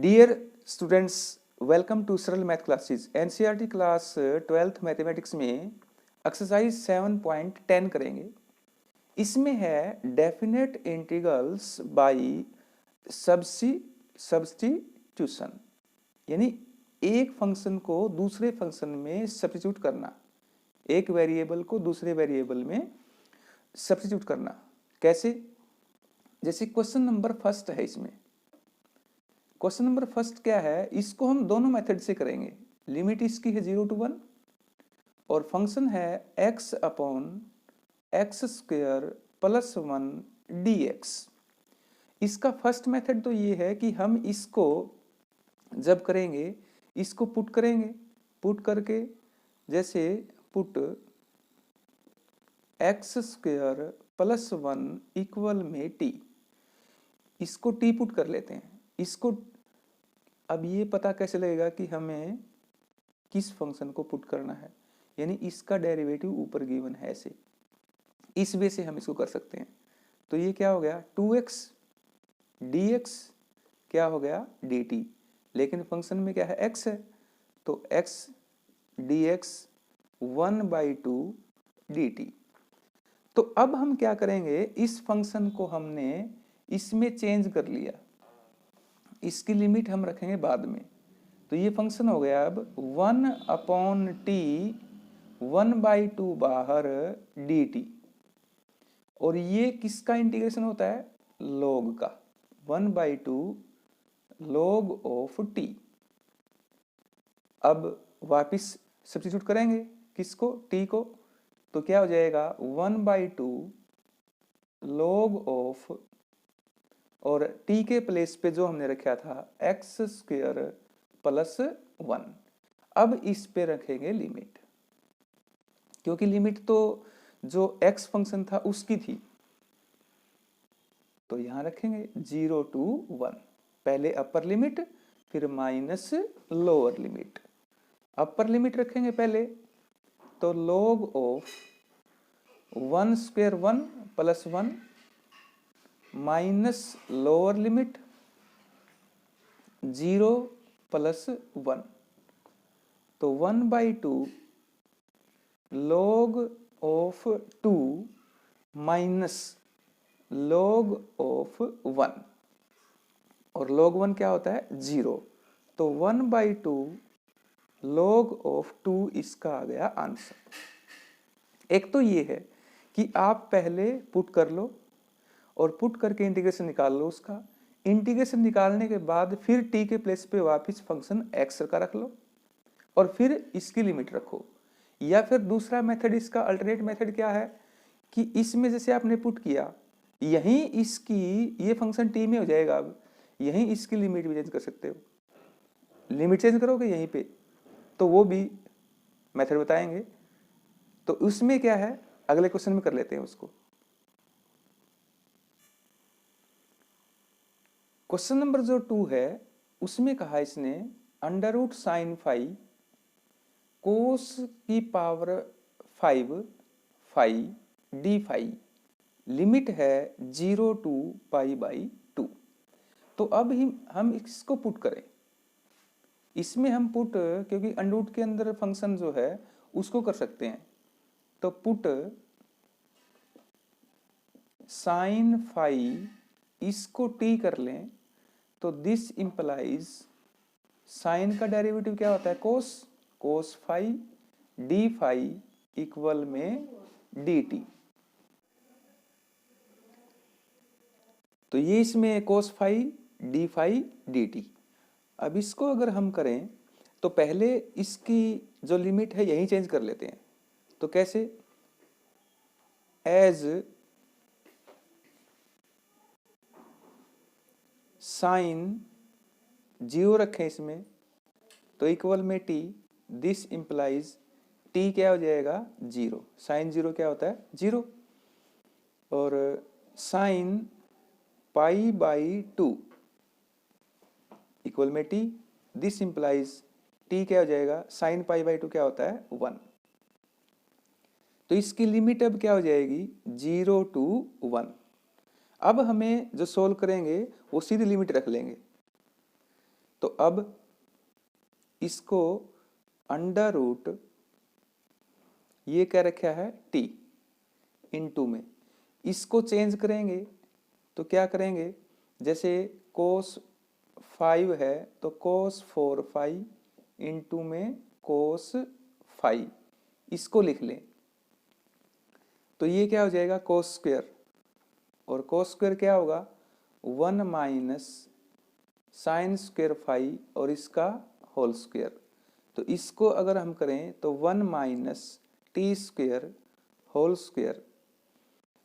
Dear students, welcome to सरल math classes. NCERT class 12th mathematics में exercise 7.10 करेंगे। इसमें है डेफिनेट इंटीग्रल्स बाय सब्स्टिट्यूशन, यानी एक फंक्शन को दूसरे फंक्शन में सब्स्टिट्यूट करना, एक वेरिएबल को दूसरे वेरिएबल में सब्स्टिट्यूट करना। कैसे? जैसे क्वेश्चन नंबर फर्स्ट है। इसमें क्वेश्चन नंबर फर्स्ट क्या है, इसको हम दोनों मेथड से करेंगे। लिमिट इसकी है 0 to 1 और फंक्शन है x upon x square plus 1 dx। इसका फर्स्ट मेथड तो ये है कि हम इसको जब करेंगे, इसको पुट करेंगे, पुट करके जैसे put x square plus 1 equal में t, इसको t पुट कर लेते हैं। इसको अब ये पता कैसे लगेगा कि हमें किस फंक्शन को पुट करना है, यानी इसका डेरिवेटिव ऊपर गिवन है ऐसे, इस वे से हम इसको कर सकते हैं। तो ये क्या हो गया 2x dx, क्या हो गया dt, लेकिन फंक्शन में क्या है x है, तो x dx 1/2 dt। तो अब हम क्या करेंगे, इस फंक्शन को हमने इसमें चेंज कर लिया, इसकी लिमिट हम रखेंगे बाद में। तो ये फंक्शन हो गया अब 1/t 1/2 बाहर dt, और ये किसका इंटीग्रेशन होता है, log का, 1/2 log ऑफ t। अब वापिस सब्स्टिट्यूट करेंगे किसको, t को, तो क्या हो जाएगा 1/2 log ऑफ, और t के प्लेस पे जो हमने रखा था एक्स स्क्वायर प्लस 1। अब इस पे रखेंगे लिमिट, क्योंकि लिमिट तो जो x फंक्शन था उसकी थी, तो यहां रखेंगे 0 to 1। पहले अपर लिमिट फिर minus lower limit. Upper limit रखेंगे पहले, तो log of 1 square 1 plus 1 minus lower limit 0 plus 1, तो 1/2 log of 2 minus log of 1, और log 1 क्या होता है 0, तो 1/2 log ऑफ 2 इसका आ गया आंसर। एक तो ये है कि आप पहले पुट कर लो और पुट करके इंटीग्रेशन निकाल लो उसका। इंटीग्रेशन निकालने के बाद फिर t के प्लेस पे वापस फंक्शन x का रख लो और फिर इसकी लिमिट रखो। या फिर दूसरा मेथड, इसका अल्टरनेट मेथड क्या है कि इसमें जैसे आपने पुट किया, यहीं इसकी ये फंक्शन t में हो जाएगा। अब यहीं इसकी लिमिट भी चेंज कर सकते हो, लिमिट चेंज करोगे यहीं पे, तो वो भी मेथड बताएंगे। तो उसमें क्या है, अगले क्वेश्चन में कर लेते हैं उसको। क्वेश्चन नंबर जो 2 है उसमें कहा इसने under root sine phi cos की power 5 phi d phi, limit है 0 to π/2। तो अब हम इसको पुट करें। इसमें हम पुट, क्योंकि अंडर रूट के अंदर फंक्शन जो है उसको कर सकते हैं, तो पुट साइन फाई, इसको t कर लें, तो दिस इंप्लाइज साइन का डेरिवेटिव क्या होता है cos, cos phi d phi equal में dt। तो ये इसमें cos phi d phi dt। अब इसको अगर हम करें तो पहले इसकी जो लिमिट है यही चेंज कर लेते हैं। तो कैसे, एज साइन 0 रखें इसमें, तो इक्वल में t, दिस इंप्लाइज t क्या हो जाएगा 0, साइन 0 क्या होता है 0, और साइन π/2 इक्वल में t, दिस इंप्लाइज t क्या हो जाएगा, साइन π/2 क्या होता है 1। तो इसकी लिमिट अब क्या हो जाएगी 0 to 1। अब हमें जो सोल्व करेंगे वो सीधी लिमिट रख लेंगे, तो अब इसको अंडर रूट ये क्या रखा है t इनटू में, इसको चेंज करेंगे तो क्या करेंगे, जैसे cos 5 है तो cos 4 5 इनटू में cos 5, इसको लिख लें तो ये क्या हो जाएगा cos स्क्वायर, और cos स्क्वायर क्या होगा 1 माइनस साइन स्क्वायर 5 और इसका होल स्क्वायर। तो इसको अगर हम करें तो 1 minus t square whole square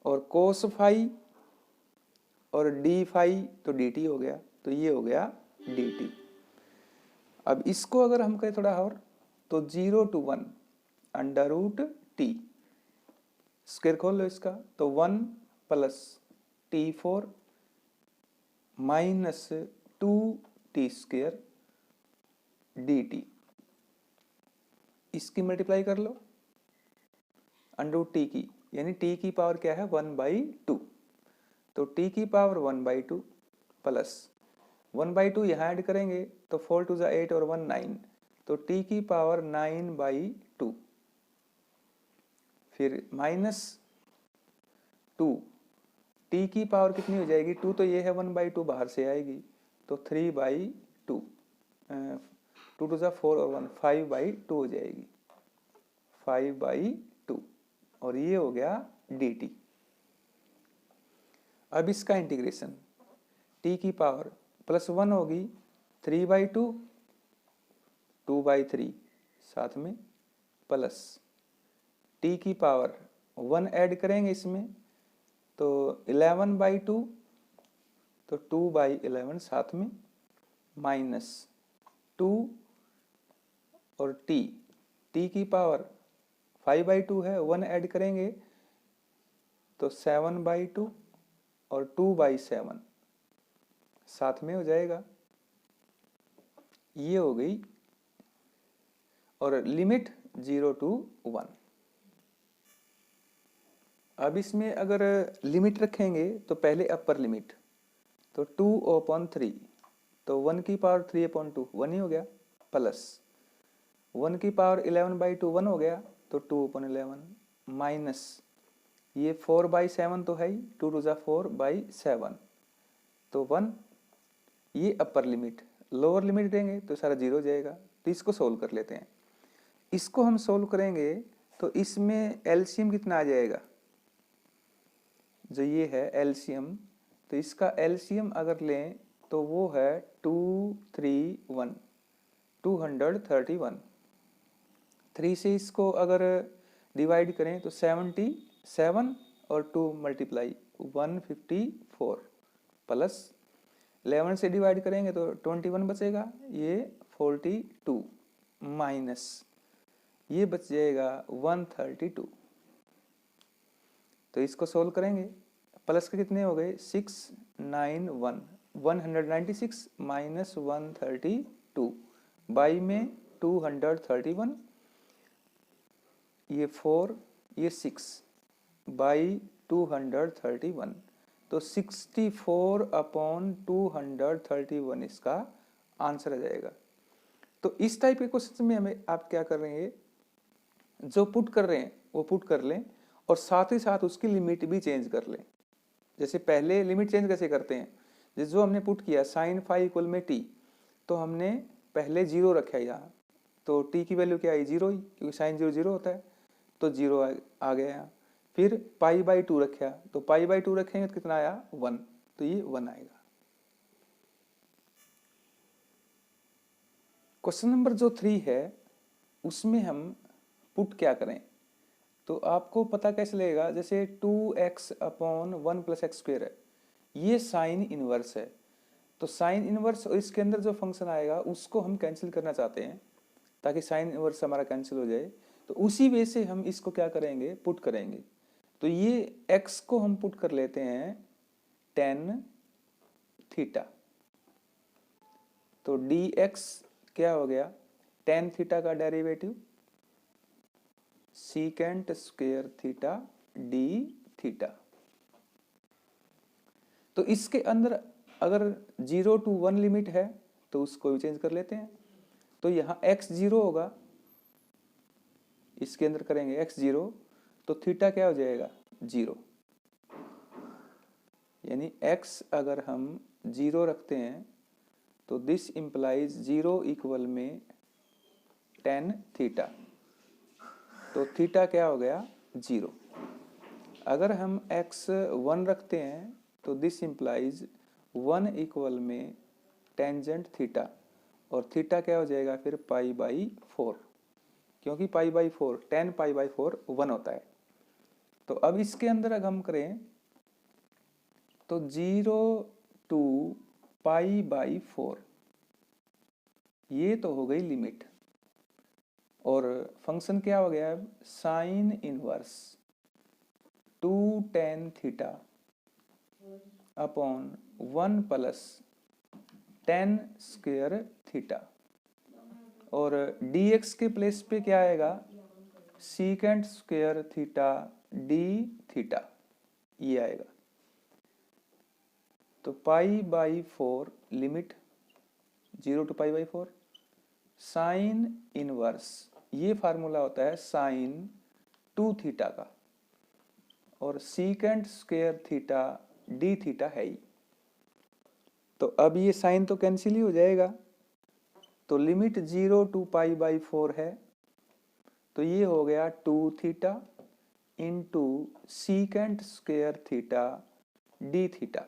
और cos 5 और डी 5 तो dt हो गया, तो ये हो गया dt। अब इसको अगर हम करें थोड़ा और तो 0 to 1 under root t, square खोल लो इसका तो 1 plus t4 minus 2t square dt, इसकी मल्टीप्लाई कर लो अंडर रूट टी की, यानी t की पावर क्या है 1/2, तो t की पावर 1/2 प्लस 1/2 यहाँ ऐड करेंगे तो 4 to 8 और 1 9, तो t की पावर 9/2, फिर माइनस 2, t की पावर कितनी हो जाएगी 2, तो ये है 1/2 बाहर से आएगी तो 3/2, 2 to 4 और 1 5/2 हो जाएगी, 5/2 और ये हो गया dt। अब इसका इंटीग्रेशन t की पावर प्लस 1 होगी 3/2 2/3 साथ में प्लस t की पावर 1 ऐड करेंगे इसमें तो 11/2 तो 2/11 साथ में माइनस 2 और t की पावर 5/2 है 1 ऐड करेंगे तो 7/2 और 2/7 साथ में हो जाएगा, ये हो गई। और लिमिट 0 to 1। अब इसमें अगर लिमिट रखेंगे तो पहले अपर लिमिट तो 2/3 तो 1 की पावर 3/2 1 ही हो गया, प्लस 1 की पावर 11/2 1 हो गया तो 2/11 माइनस ये 4/7 तो है ही, 2 to 4/7 तो 1, ये अपर लिमिट। लोअर लिमिट देंगे तो सारा 0 हो जाएगा, तो इसको सोल्व कर लेते हैं। इसको हम सोल्व करेंगे तो इसमें एलसीएम कितना आ जाएगा, जो ये है एलसीएम, तो इसका एलसीएम अगर लें तो वो है 231 231, 3 से इसको अगर डिवाइड करें तो 77 और 2 मल्टीप्लाई 154 प्लस 11 से डिवाइड करेंगे तो 21 बचेगा, ये 42 माइनस ये बच जाएगा 132। तो इसको सोल्व करेंगे, प्लस के कितने हो गए 691 196 माइनस 132 बाई में 231, ये 4 ये 6 बाई 231 तो 64/231 इसका आंसर आ जाएगा। तो इस टाइप के क्वेश्चन में हमें आप क्या कर रहे हैं, जो पुट कर रहे हैं वो पुट कर लें और साथ ही साथ उसकी लिमिट भी चेंज कर लें। जैसे पहले लिमिट चेंज कैसे करते हैं, जैसे जो हमने पुट किया sin 5 इक्वल में t, तो हमने पहले 0 रखा है यहाँ, तो t की वैल्यू क्या आई 0 ही, क्योंकि sin 0 0 होता है तो 0 आ गया यहाँ। फिर π/2 रखा तो π/2 रखेंगे तो कितना आया 1, तो ये 1 आएगा। क्वेश्चन नंबर जो 3 है उसमें हम पुट क्या करें, तो आपको पता कैसे लगेगा, जैसे 2x/1 + x² है, ये साइन इनवर्स है, तो साइन इनवर्स और इसके अंदर जो फंक्शन आएगा उसको हम कैंसिल करना चाहते हैं ताकि साइन इनवर्स हमारा कैंसिल हो जाए, तो उसी वे से हम इसको क्या करेंगे पुट करेंगे। तो ये x को हम पुट कर लेते हैं tan थीटा, तो dx क्या हो गया tan थीटा का derivative secant square theta D theta. तो इसके अंदर अगर 0 to 1 लिमिट है तो उसको भी चेंज कर लेते हैं। तो यहाँ x 0 होगा, इसके अंदर करेंगे x 0, तो थीटा क्या हो जाएगा 0। यानी x अगर हम 0 रखते हैं तो दिस इम्प्लाइज 0 इक्वल में tan थीटा, तो थीटा क्या हो गया 0। अगर हम x 1 रखते हैं तो दिस इम्प्लाइज 1 इक्वल में टेंजेंट थीटा, और थीटा क्या हो जाएगा फिर π/4, क्योंकि π/4 tan π/4 1 होता है। तो अब इसके अंदर अगर हम करें तो 0 to π/4, ये तो हो गई लिमिट, और फंक्शन क्या हो गया अब sine inverse 2 tan theta upon 1 plus tan square theta, और dx के प्लेस पे क्या आएगा secant square theta d theta, ये आएगा। तो π/4 लिमिट 0 to π/4 साइन इनवर्स, ये फार्मूला होता है साइन 2 थीटा का, और secant square theta d theta है ही। तो अब ये साइन तो कैंसिल ही हो जाएगा, तो लिमिट 0 to π/4 है, तो ये हो गया 2 theta into secant square theta d theta.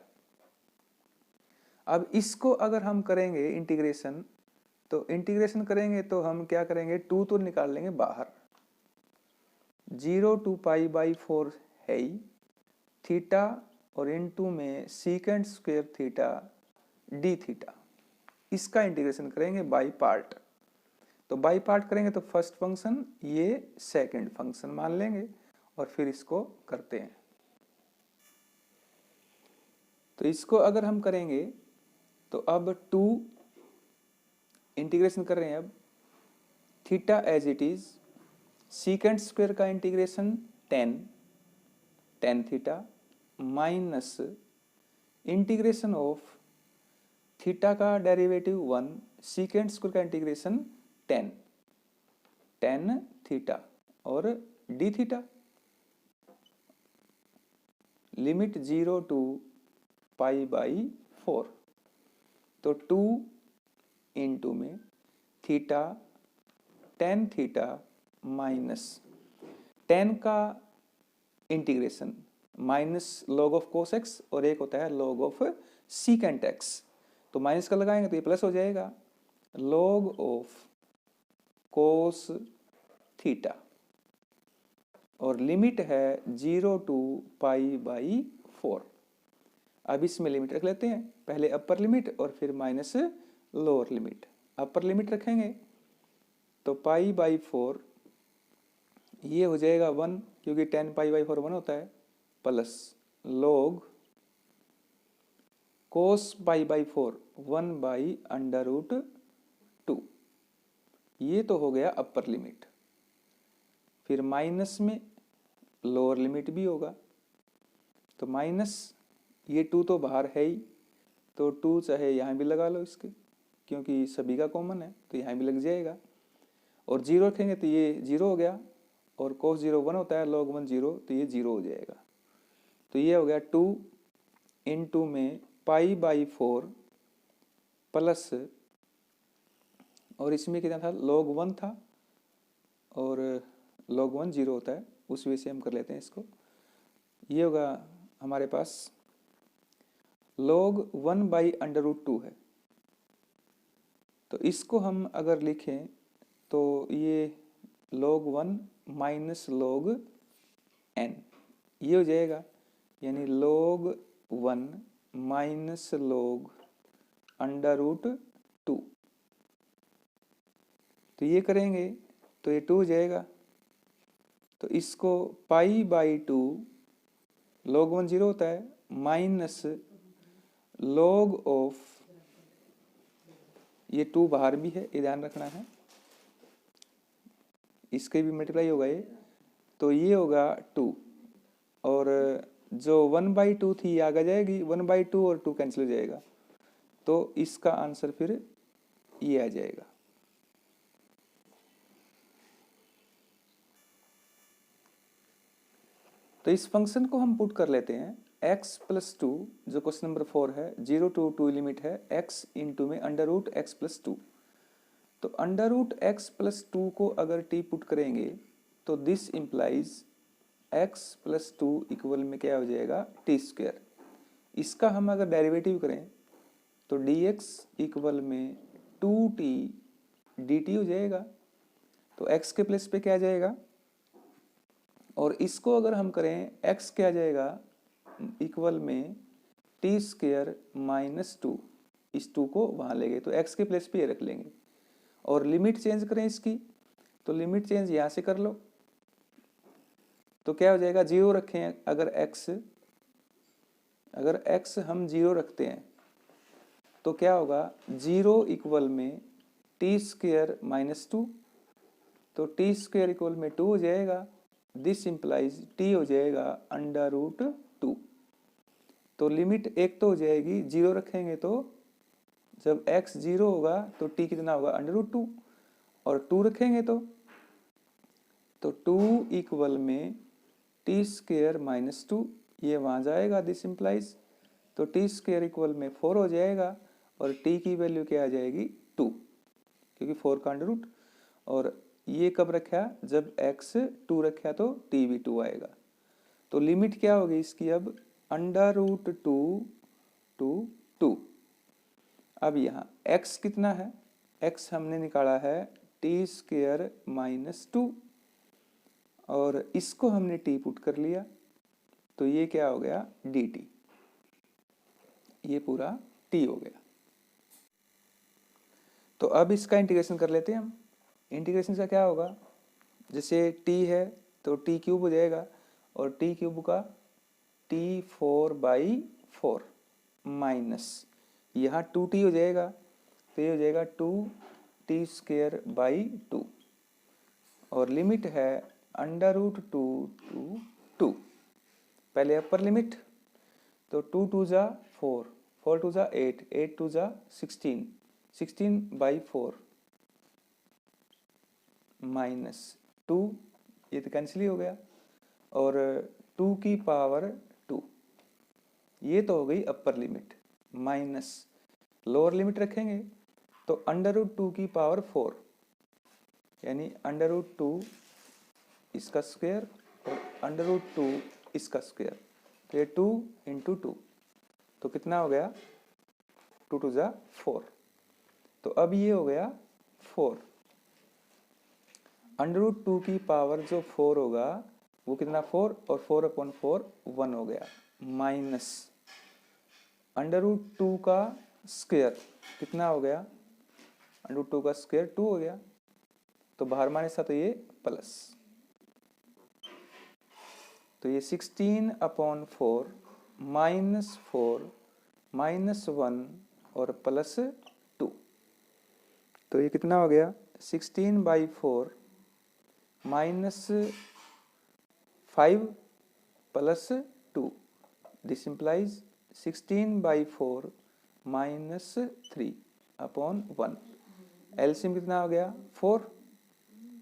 अब इसको अगर हम करेंगे इंटीग्रेशन, तो इंटीग्रेशन करेंगे तो हम क्या करेंगे 2 तो निकाल लेंगे बाहर, 0 to π/4 है ही थीटा, और इनटू में secant square theta d theta, इसका इंटीग्रेशन करेंगे बाई पार्ट। तो बाई पार्ट करेंगे तो फर्स्ट फंक्शन ये सेकंड फंक्शन मान लेंगे, और फिर इसको करते हैं। तो इसको अगर हम करेंगे तो अब 2 इंटीग्रेशन कर रहे हैं, अब theta as it is, secant square का integration tan theta minus integration of theta का डेरिवेटिव 1, सीकेंट स्क्वायर का इंटीग्रेशन tan थीटा और d थीटा, लिमिट 0 to π/4। तो 2 इंटू में theta tan theta minus tan का integration minus log of cos x, और एक होता है log ऑफ secant x, तो माइनस का लगाएंगे तो ये प्लस हो जाएगा log ऑफ cos थीटा, और लिमिट है 0 to π/4। अब इसमें लिमिट रख लेते हैं, पहले अपर लिमिट और फिर minus lower limit. Upper limit रखेंगे तो π/4 ये हो जाएगा 1, क्योंकि tan π/4 1 होता है, प्लस log cos π/4 1/√2, ये तो हो गया अपर लिमिट। फिर माइनस में लोअर लिमिट भी होगा, तो माइनस ये 2 तो बाहर है ही, तो 2 चाहे यहाँ भी लगा लो इसके, क्योंकि सभी का कॉमन है तो यहाँ भी लग जाएगा, और 0 रखेंगे तो ये 0 हो गया, और cos 0 1 होता है, log 1 0, तो ये 0 हो जाएगा। तो ये हो गया 2 इंटू में π/4 प्लस, और इसमें कितना था log 1 था, और log 1 0 होता है, उस वजह से हम कर लेते हैं इसको। ये होगा हमारे पास log 1/√2 है, तो इसको हम अगर लिखें तो ये log 1 माइनस log n, ये हो जाएगा, यानी log 1 माइनस log √2। तो ये करेंगे तो ये 2 हो जाएगा, तो इसको π/2 log 1 0 होता है, माइनस log ऑफ, ये 2 बाहर भी है, ये ध्यान रखना है, इसके भी मल्टीप्लाई होगा ये, तो ये होगा 2, और जो 1/2 थी ये आगे जाएगी, 1/2 और 2 कैंसिल हो जाएगा, तो इसका आंसर फिर ये आ जाएगा। तो इस फंक्शन को हम पुट कर लेते हैं x प्लस 2, जो क्वेश्चन नंबर 4 है, 0 to 2 लिमिट है x इंटू में अंडर रूट एक्स प्लस 2। तो अंडर रूट एक्स प्लस 2 को अगर t पुट करेंगे तो this implies x plus 2 equal में क्या हो जाएगा, टी स्क्वायर। इसका हम अगर डेरिवेटिव करें तो dx इक्वल में 2t dt हो जाएगा। तो x के प्लेस पे क्या आ जाएगा, और इसको अगर हम करें x क्या आ जाएगा इक्वल में टी स्क्वायर माइनस 2, इस 2 को वहाँ ले गए तो x के प्लेस पे ये रख लेंगे। और लिमिट चेंज करें इसकी, तो लिमिट चेंज यहाँ से कर लो, तो क्या हो जाएगा, 0 रखें अगर x हम 0 रखते हैं तो क्या होगा, 0 इक्वल में टी स्क्वायर माइनस 2, तो टी स्क्वायर इक्वल में 2 हो जाएगा। दिस इम्प्लाइज t हो जाएगा अंडर रूट 2। तो लिमिट एक तो हो जाएगी, 0 रखेंगे तो जब x 0 होगा तो t कितना होगा, अंडर रूट 2, और 2 रखेंगे तो 2 इक्वल में टी स्क्वायर माइनस 2, ये वहाँ जाएगा। दिस इम्प्लाइज तो टी स्क्वायर इक्वल में 4 हो जाएगा, और t की वैल्यू क्या आ जाएगी, 2, क्योंकि 4 का अंडर रूट। और ये कब रखा, जब x 2 रखा तो t भी 2 आएगा। तो लिमिट क्या होगी इसकी अब, अंडर रूट 2 टू 2। अब यहाँ x कितना है, x हमने निकाला है टी स्क्वायर माइनस 2, और इसको हमने t पुट कर लिया तो ये क्या हो गया, dt, ये पूरा t हो गया। तो अब इसका इंटीग्रेशन कर लेते हैं हम। इंटीग्रेशन का क्या होगा, जैसे t है तो t क्यूब हो जाएगा, और t क्यूब का t4/4 माइनस यहाँ 2t हो जाएगा, तो ये हो जाएगा 2t स्क्वायर बाई 2, और लिमिट है अंडर रूट 2 टू 2। पहले अपर लिमिट, तो 2 2 जा 4, 4 2 जा 8, 8 2 जा 16, 16/4 माइनस 2, ये तो कैंसिल ही हो गया, और 2 की पावर 2, ये तो हो गई upper limit, minus lower limit रखेंगे तो अंडर रूट 2 की पावर 4, यानी अंडर रूट 2 इसका स्क्वायर और अंडर रूट 2 इसका स्क्वायर, तो ये 2 इंटू 2, तो कितना हो गया, 2 2 जा 4। तो अब ये हो गया 4, अंडर रूट 2 की पावर जो 4 होगा वो कितना, 4, और 4/4 1 हो गया, माइनस अंडर रूट 2 का स्क्वायर कितना हो गया, अंडर रूट 2 का स्क्वायर 2 हो गया, तो बाहर माने सा तो ये प्लस, तो ये 16/4 माइनस 4 माइनस 1 और प्लस 2, तो ये कितना हो गया, 16/4 minus 5 plus 2, this implies 16/4 minus 3/1। LCM कितना हो गया, 4,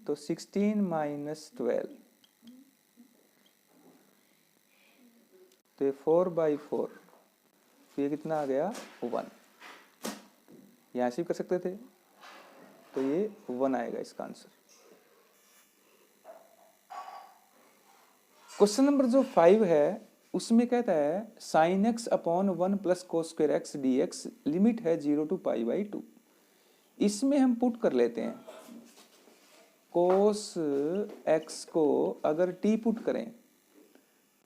तो 16 माइनस 12, तो ये 4/4, तो ये कितना आ गया, 1। यहाँ से भी कर सकते थे, तो ये 1 आएगा इसका आंसर। क्वेश्चन नंबर जो 5 है उसमें कहता है sin x/1 plus cos square x D x, limit है 0 to π/2। इसमें हम पुट कर लेते हैं कोस x को अगर t पुट करें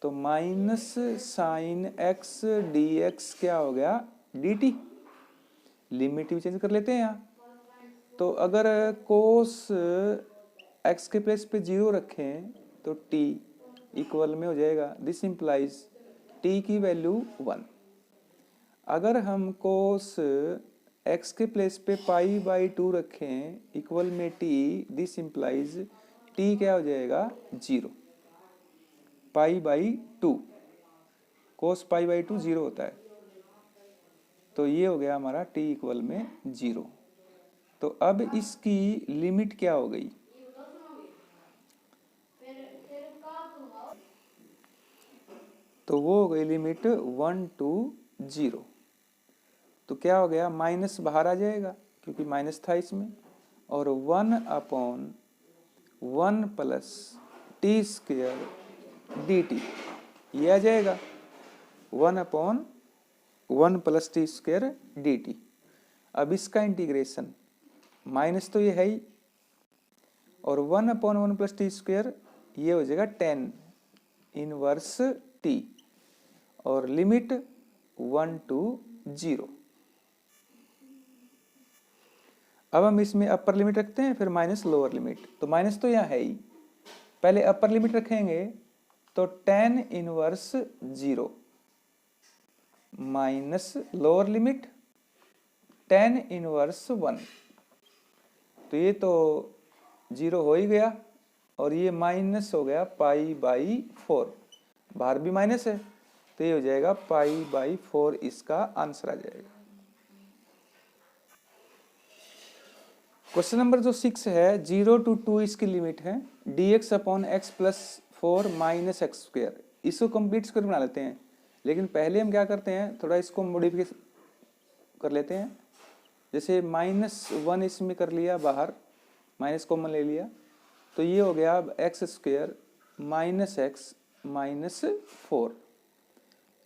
तो minus sine x D x क्या हो गया, dt। लिमिट भी चेंज कर लेते हैं यहाँ, तो अगर कोस x के प्लेस पे 0 रखें तो t इक्वल में हो जाएगा, दिस इम्प्लाइज t की वैल्यू 1। अगर हम कोस x के प्लेस पे π/2 रखें इक्वल में t, दिस इम्प्लाइज t क्या हो जाएगा, 0, π/2, कोस π/2 0 होता है, तो ये हो गया हमारा t इक्वल में 0। तो अब इसकी लिमिट क्या हो गई, तो वो हो गई लिमिट 1 to 0। तो क्या हो गया, माइनस बाहर आ जाएगा क्योंकि माइनस था इसमें, और 1/1 plus T square D T, ये आ जाएगा 1/1 plus T square D T. अब इसका इंटीग्रेशन, माइनस तो ये है ही, और 1/1 प्लस टी स्क्वेयर ये हो जाएगा 10 इनवर्स टी, और लिमिट 1 to 0। अब हम इसमें अपर लिमिट रखते हैं, फिर माइनस लोअर लिमिट। तो माइनस तो यहाँ है ही, पहले अपर लिमिट रखेंगे तो 10 inverse 0 minus lower limit 10 inverse 1। तो ये तो 0 हो ही गया, और ये माइनस हो गया π/4, बाहर भी माइनस है, तो ये हो जाएगा π/4, इसका आंसर आ जाएगा। क्वेश्चन नंबर जो 6 है, 0 to 2 इसकी लिमिट है, dx/x + 4 - x²। इसको कंप्लीट स्क्वायर बना लेते हैं, लेकिन पहले हम क्या करते हैं, थोड़ा इसको मॉडिफिकेशन कर लेते हैं। जैसे -1 इसमें कर लिया, बाहर माइनस कॉमन ले लिया, तो ये हो गया अब x² - x - 4।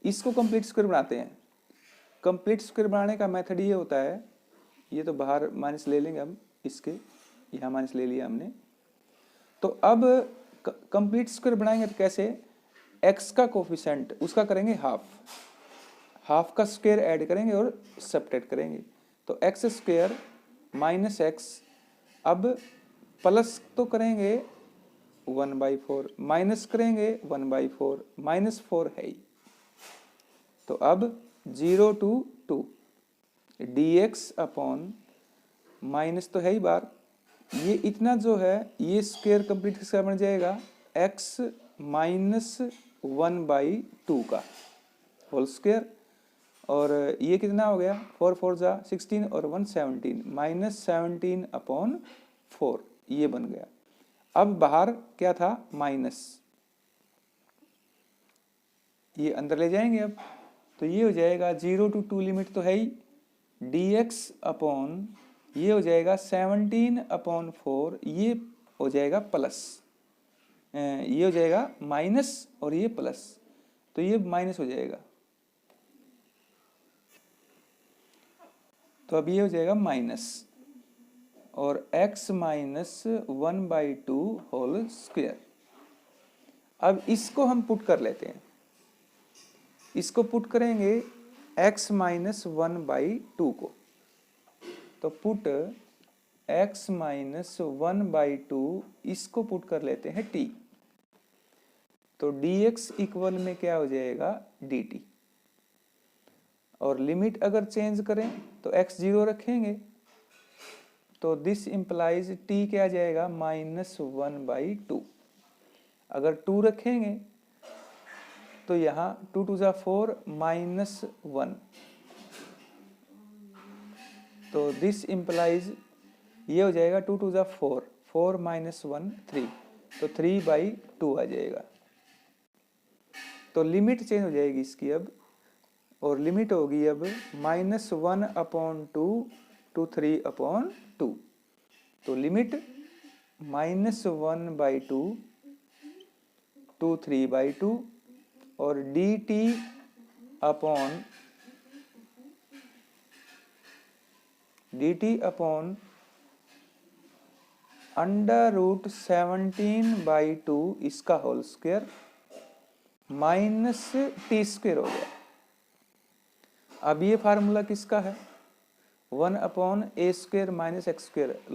इसको कंप्लीट स्क्वायर बनाते हैं। कंप्लीट स्क्वायर बनाने का मेथड ये होता है, ये तो बाहर माइनस ले लेंगे हम, इसके यहाँ माइनस ले लिया हमने। तो अब कंप्लीट स्क्वायर बनाएंगे तो कैसे, x का कोफिशिएंट उसका करेंगे हाफ का स्क्वायर ऐड करेंगे और सब्ट्रैक्ट करेंगे। तो x² - x, अब प्लस तो करेंगे 1/4, माइनस करेंगे 1/4, -4 है ही। तो अब 0 to 2 dx अपॉन, माइनस तो है ही बार, ये इतना जो है ये स्क्वायर कंप्लीट स्क्वायर बन जाएगा x - 1/2 का होल स्क्वायर, और ये कितना हो गया, 4 4 जा 16 और 1 17, -17/4 ये बन गया। अब बाहर क्या था, माइनस, ये अंदर ले जाएंगे अब, तो ये हो जाएगा 0 to 2 लिमिट तो है ही, dx अपॉन ये हो जाएगा 17/4, ये हो जाएगा प्लस, ये हो जाएगा माइनस और ये प्लस, तो ये माइनस हो जाएगा, तो अब ये हो जाएगा माइनस, और x - 1/2 होल स्क्वायर। अब इसको हम पुट कर लेते हैं, इसको पुट करेंगे x - 1/2 को, तो पुट x - 1/2, इसको पुट कर लेते हैं t, तो dx इक्वल में क्या हो जाएगा, dt। और लिमिट अगर चेंज करें तो x 0 रखेंगे, तो दिस इंप्लाइज t क्या आ जाएगा, -1/2। अगर 2 रखेंगे तो यहाँ 2 2 4 -1, तो दिस इंप्लाइज ये हो जाएगा 2 2 4, 4 - 1 3, तो 3/2 आ जाएगा। तो लिमिट चेंज हो जाएगी इसकी अब, और लिमिट होगी अब -1/2 to 3/2। तो लिमिट -1/2 to 3/2, और dt अपॉन √17/2 इसका होल स्क्वायर -t² हो गया। अब ये फार्मूला किसका है, 1/a² - x²,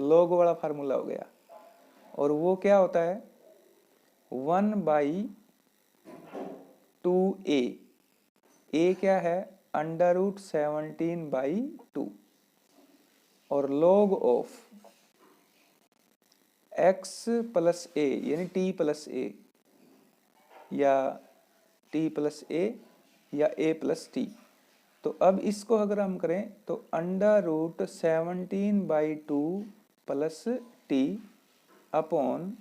log वाला फार्मूला हो गया, और वो क्या होता है 1/2a, a क्या है √17/2, और log ऑफ x + a यानी t + a, या t + a या a + t, तो अब इसको अगर हम करें तो √17/2 plus T upon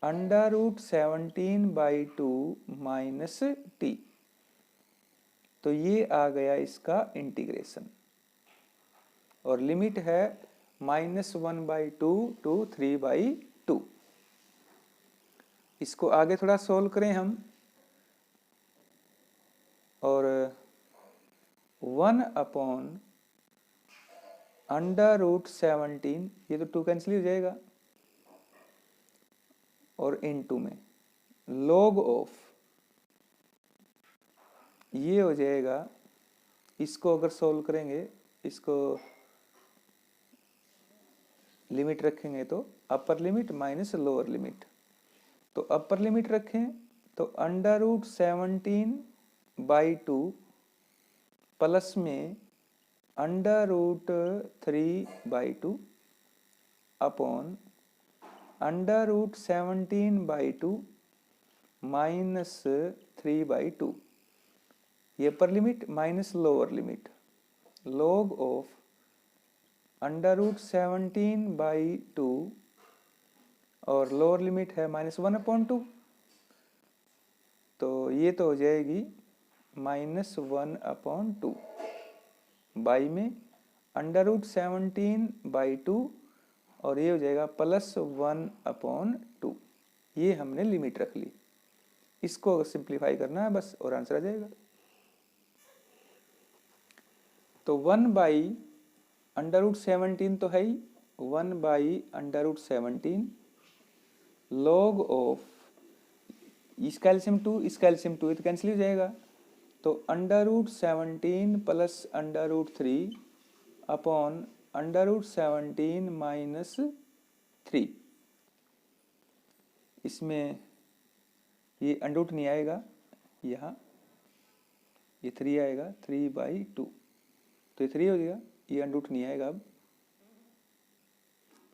√17/2 minus T. तो ये आ गया इसका इंटीग्रेशन और लिमिट है -1/2 टू 3/2। इसको आगे थोड़ा सोल्व करें हम और 1/√17, ये तो 2 कैंसिल हो जाएगा और इनटू में log ऑफ, ये हो जाएगा। इसको अगर सोल्व करेंगे, इसको लिमिट रखेंगे तो upper limit minus lower limit. तो अपर लिमिट रखें तो √17/2 प्लस में √3/2 अपॉन √17/2 माइनस 3/2। ये upper limit minus lower limit, log of √17/2 और लोअर लिमिट है -1/2। तो ये तो हो जाएगी -1/2 बाई में √17/2 और ये हो जाएगा +1/2। ये हमने लिमिट रख ली। इसको अगर सिंप्लीफाई करना है बस और आंसर आ जाएगा। तो 1/√17 तो है ही, 1/√17 log ऑफ, इसका एलसीएम 2, इसका एलसीएम 2, तो कैंसिल हो जाएगा। तो √17 प्लस √3 अपॉन √17 माइनस 3। इसमें ये अंडरूट नहीं आएगा, यहाँ ये 3 आएगा, 3/2, तो ये 3 हो जाएगा, ये अंडरूट नहीं आएगा अब।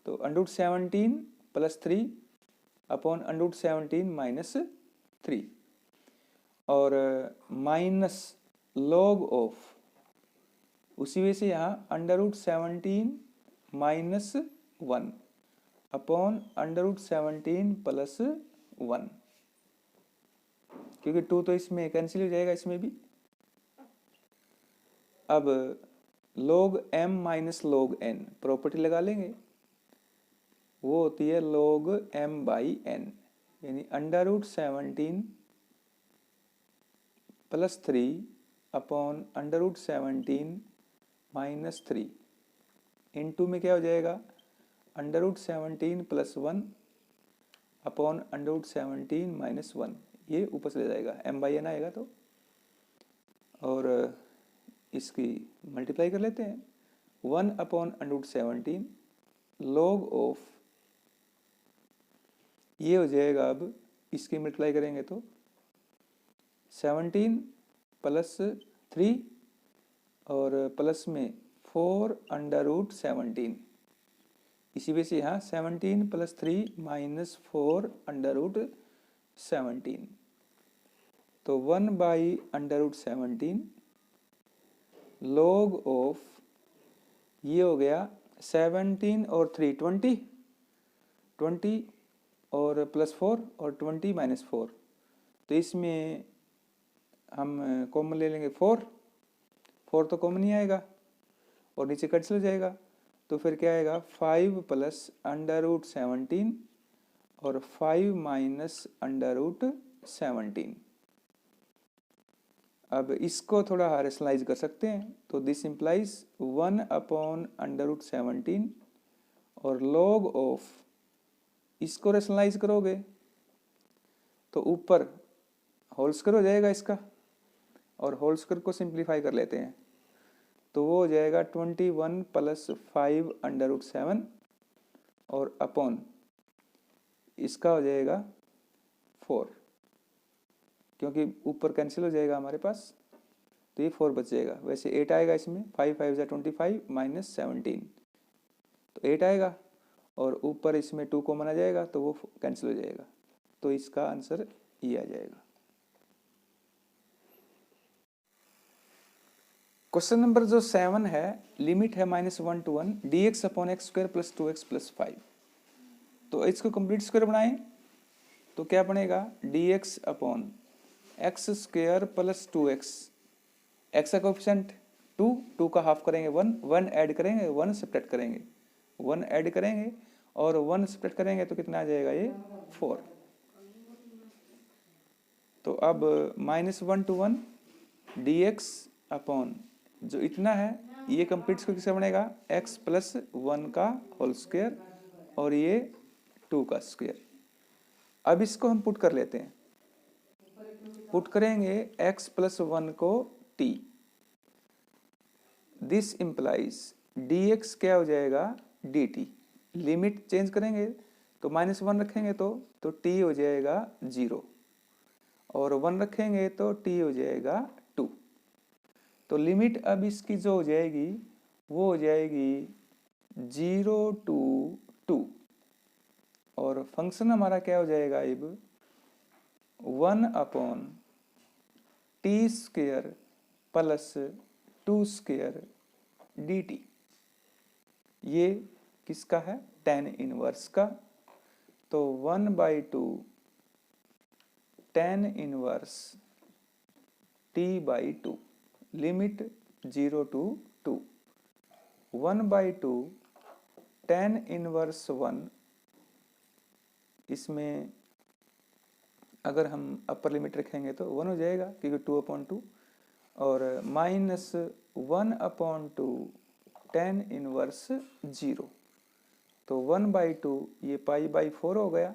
तो √17 प्लस 3 अपॉन √17 माइनस 3 और माइनस log ऑफ, उसी वजह से यहाँ √17 माइनस 1 अपॉन √17 प्लस 1, क्योंकि 2 तो इसमें कैंसिल हो जाएगा, इसमें भी। अब log m minus log n property लगा लेंगे, वो होती है log m/n, यानी √17 प्लस 3 अपॉन √17 माइनस 3 इनटू में क्या हो जाएगा √17 प्लस 1 अपॉन √17 माइनस 1, ये ऊपर से ले जाएगा, m/n आएगा तो। और इसकी मल्टीप्लाई कर लेते हैं, 1 अपॉन √17 log ऑफ, ये हो जाएगा। अब इसकी मल्टीप्लाई करेंगे तो 17 प्लस 3 और प्लस में 4/17, इसी वजह से यहाँ 17 प्लस 3 माइनस 4/17, तो 1/√17 log ऑफ, ये हो गया 17 और 3 20 और प्लस 4 और 20 माइनस 4, तो इसमें हम कॉमन ले लेंगे 4 तो कॉमन नहीं आएगा और नीचे कैंसिल हो जाएगा। तो फिर क्या आएगा 5 प्लस √17 और 5 माइनस √17। अब इसको थोड़ा रेशनलाइज कर सकते हैं, तो दिस इंप्लाइज 1 अपॉन √17 और log ऑफ, इसको रेशनलाइज करोगे तो ऊपर होल स्क्वायर हो जाएगा इसका, और होल स्क्वायर को सिंप्लीफाई कर लेते हैं तो वो हो जाएगा 21 प्लस 5/7 और अपॉन इसका हो जाएगा 4, क्योंकि ऊपर कैंसिल हो जाएगा हमारे पास, तो ये 4 बच जाएगा। वैसे 8 आएगा इसमें, 5 5 = 25 माइनस 17, तो 8 आएगा और ऊपर इसमें 2 कॉमन आ जाएगा तो वो कैंसिल हो जाएगा, तो इसका आंसर ये आ जाएगा। क्वेश्चन नंबर जो 7 है, लिमिट है -1 to 1 dx upon x square plus 2x plus 5। तो इसको कंप्लीट स्क्वायर बनाएं तो क्या बनेगा, dx upon x square plus 2x, x का कोएफिशिएंट 2, 2 का हाफ करेंगे 1, 1 ऐड करेंगे 1 सब्ट्रैक्ट करेंगे, 1 ऐड करेंगे और 1 सब्ट्रैक्ट करेंगे तो कितना आ जाएगा ये 4। तो अब -1 to 1 dx अपॉन जो इतना है ये कंप्लीट स्क्वायर किसका बनेगा, x प्लस 1 का होल स्क्वायर और ये 2 का स्क्वायर। अब इसको हम पुट कर लेते हैं, पुट करेंगे x प्लस 1 को t, दिस इंप्लाइज dx क्या हो जाएगा dt, लिमिट चेंज करेंगे तो -1 रखेंगे तो t हो जाएगा 0 और 1 रखेंगे तो t हो जाएगा 2। तो लिमिट अब इसकी जो हो जाएगी वो हो जाएगी 0 to 2 और फंक्शन हमारा क्या हो जाएगा अब 1 upon T square plus 2 square dt। ये किसका है, tan इनवर्स का। तो 1/2 tan inverse t/2, limit 0 to 2, 1/2 tan inverse 1, इसमें अगर हम अपर लिमिट रखेंगे तो 1 हो जाएगा क्योंकि 2/2 और -1/2 tan इनवर्स 0, तो 1/2 ये π/4 हो गया,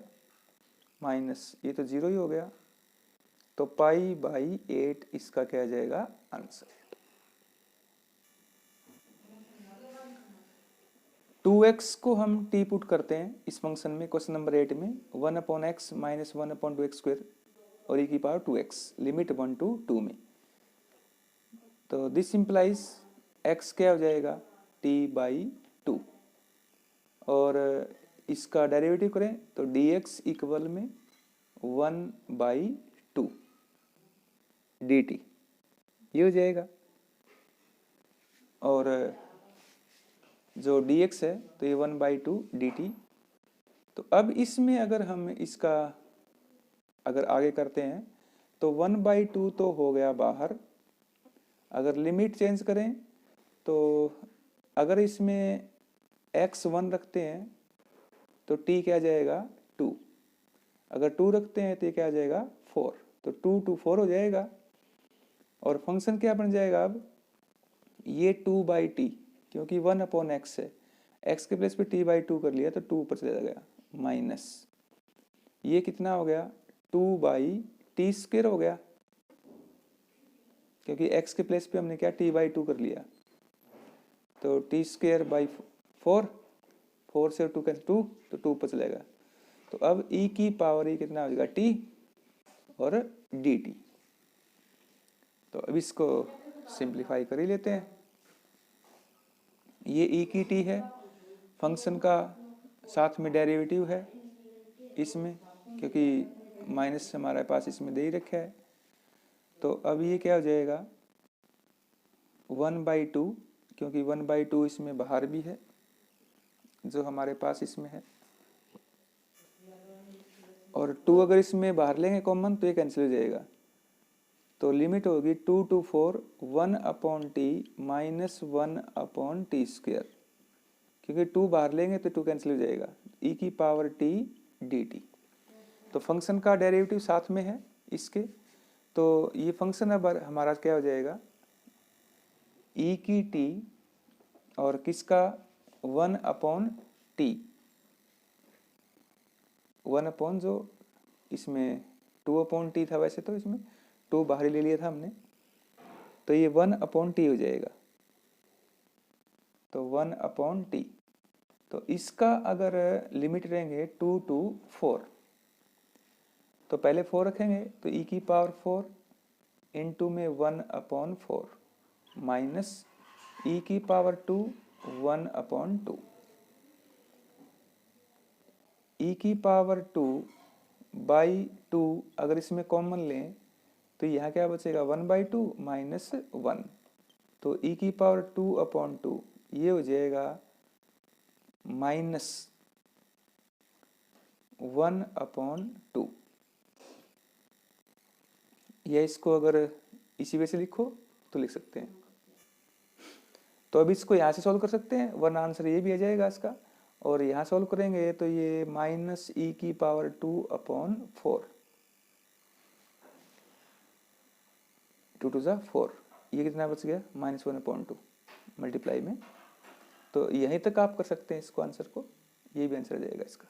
माइनस ये तो 0 ही हो गया, तो π/8 इसका क्या जाएगा आंसर। 2x को हम t पुट करते हैं इस फंक्शन में क्वेश्चन नंबर 8 में, 1/x माइनस 1/2x स्क्वायर और e⁻2x लिमिट 1 to 2 में। तो दिस इंप्लाइज x क्या हो जाएगा t/2 और इसका डेरिवेटिव करें तो dx इक्वल में 1/2 dt ये हो जाएगा और जो dx है तो ये 1/2 dt। तो अब इसमें अगर हम इसका अगर आगे करते हैं तो 1/2 तो हो गया बाहर, अगर लिमिट चेंज करें तो अगर इसमें x 1 रखते हैं तो t क्या जाएगा 2, अगर 2 रखते हैं तो ये क्या आ जाएगा 4, तो 2 to 4 हो जाएगा और फंक्शन क्या बन जाएगा अब ये 2/t क्योंकि 1/x है, x के प्लेस पे t/2 कर लिया तो 2 ऊपर चला गया, माइनस ये कितना हो गया 2/t स्क्वायर हो गया क्योंकि x के प्लेस पे हमने क्या t/2 कर लिया, तो t स्क्वायर बाई 4, 4 से 2 कैंसिल 2 तो 2 ऊपर चलेगा। तो अब e की पावर e कितना हो जाएगा t और dt। तो अब इसको सिंप्लीफाई कर ही लेते हैं, ये e की t है, फंक्शन का साथ में डेरिवेटिव है इसमें क्योंकि माइनस हमारे पास इसमें दे ही रखा है। तो अब ये क्या हो जाएगा 1/2 क्योंकि 1/2 इसमें बाहर भी है जो हमारे पास इसमें है और 2 अगर इसमें बाहर लेंगे कॉमन तो ये कैंसिल हो जाएगा, तो लिमिट होगी 2 to 4 1/t minus 1/t square, क्योंकि 2 बाहर लेंगे तो 2 कैंसिल हो जाएगा, e की पावर t dt। तो फंक्शन का डेरिवेटिव साथ में है इसके, तो ये फंक्शन अब हमारा क्या हो जाएगा e की t और किसका 1/t, 1 जो इसमें 2/t था, वैसे तो इसमें 2 बाहर ही ले लिया था हमने, तो ये 1/t हो जाएगा, तो 1/t। तो इसका अगर लिमिट रहेंगे 2 to 4 तो पहले 4 रखेंगे तो e की पावर 4 इंटू में 1/4 माइनस e की पावर 2 1/2, e की पावर 2/2 अगर इसमें कॉमन लें तो यहाँ क्या बचेगा 1/2 माइनस 1, तो e की पावर 2/2 ये हो जाएगा -1/2, या इसको अगर इसी वजह से लिखो तो लिख सकते हैं। तो अब इसको यहाँ से सॉल्व कर सकते हैं, वरना आंसर ये भी आ जाएगा इसका। और यहाँ सॉल्व करेंगे तो ये -e की पावर 2/4, 2 टू ज़ा 4, ये कितना बच गया -1/2 मल्टीप्लाई में। तो यहीं तक आप कर सकते हैं इसको, आंसर को, ये भी आंसर आ जाएगा इसका।